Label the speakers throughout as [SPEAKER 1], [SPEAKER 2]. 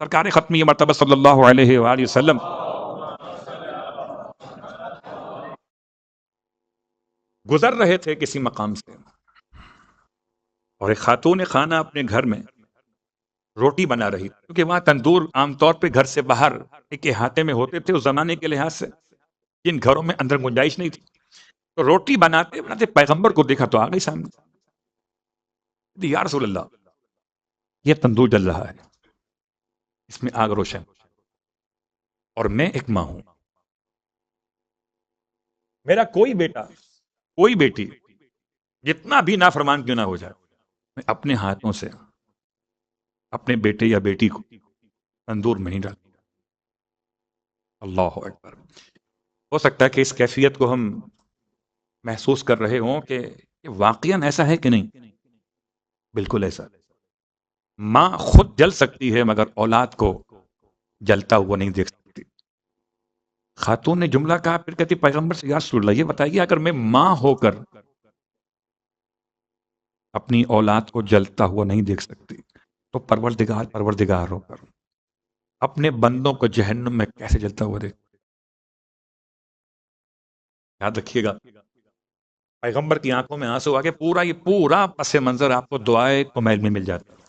[SPEAKER 1] سرکار ختمی مرتبہ صلی اللہ علیہ وآلہ وسلم گزر رہے تھے کسی مقام سے، اور ایک خاتون خانہ اپنے گھر میں روٹی بنا رہی تھی، کیونکہ وہاں تندور عام طور پہ گھر سے باہر ایک احاطے میں ہوتے تھے اس زمانے کے لحاظ سے، جن گھروں میں اندر گنجائش نہیں تھی، تو روٹی بناتے بناتے پیغمبر کو دیکھا تو آ گئی سامنے، یا رسول اللہ یہ تندور جل رہا ہے، اس میں آگ روشن، اور میں ایک ماں ہوں، میرا کوئی بیٹا کوئی بیٹی جتنا بھی نافرمان کیوں نہ ہو جائے، میں اپنے ہاتھوں سے اپنے بیٹے یا بیٹی کو تندور میں نہیں ڈالتا۔ اللہ اکبر۔ ہو سکتا ہے کہ اس کیفیت کو ہم محسوس کر رہے ہوں کہ واقعاً ایسا ہے کہ نہیں، بالکل ایسا۔ ماں خود جل سکتی ہے مگر اولاد کو جلتا ہوا نہیں دیکھ سکتی۔ خاتون نے جملہ کہا، پھر کہتی پیغمبر سے یا رسول اللہ یہ بتائیے اگر میں ماں ہو کر اپنی اولاد کو جلتا ہوا نہیں دیکھ سکتی تو پروردگار ہو کر اپنے بندوں کو جہنم میں کیسے جلتا ہوا دیکھ۔ یاد رکھیے گا پیغمبر کی آنکھوں میں آنسو آگے یہ پورا پس منظر آپ کو دعائے کمیل میں مل جاتا ہے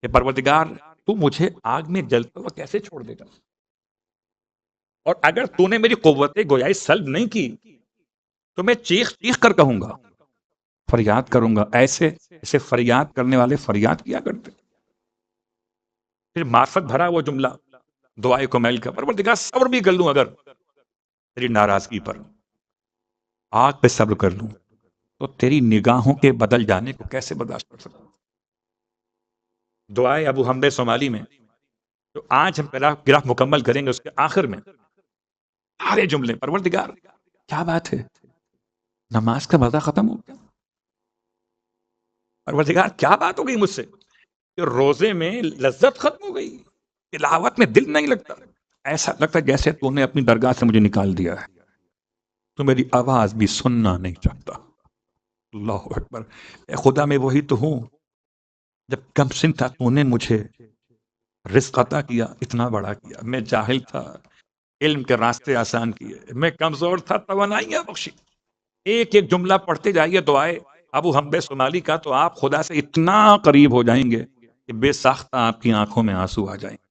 [SPEAKER 1] کہ پروردگار تو مجھے آگ میں جلتا ہوا کیسے چھوڑ دے گا، اور اگر تو نے میری قوت گویائی سلب نہیں کی تو میں چیخ چیخ کر کہوں گا، فریاد کروں گا، ایسے فریاد کرنے والے فریاد کیا کرتے۔ پھر معرفت بھرا وہ جملہ دعائے کمیل کا، پروردگار صبر بھی کر لوں اگر تیری ناراضگی پر، آگ پہ صبر کر لوں تو تیری نگاہوں کے بدل جانے کو کیسے برداشت کر سکتا ہوں۔ دعائے ابو حمد صومالی میں جو آج ہم پیراگراف مکمل کریں گے اس کے آخر میں سارے جملے، پروردگار کیا بات ہے، نماز کا مزہ ختم ہو گیا، پروردگار کیا بات ہو گئی مجھ سے کہ روزے میں لذت ختم ہو گئی، تلاوت میں دل نہیں لگتا، ایسا لگتا جیسے تو نے اپنی درگاہ سے مجھے نکال دیا ہے، تو میری آواز بھی سننا نہیں چاہتا۔ اللہ اکبر۔ اے خدا میں وہی تو ہوں، جب کم سن تھا تو نے مجھے رزق عطا کیا، اتنا بڑا کیا، میں جاہل تھا علم کے راستے آسان کیے، میں کمزور تھا توانائیاں بخشی۔ ایک ایک جملہ پڑھتے جائیے دعائے ابو حمد صومالی کا تو آپ خدا سے اتنا قریب ہو جائیں گے کہ بے ساختہ آپ کی آنکھوں میں آنسو آ جائیں گے۔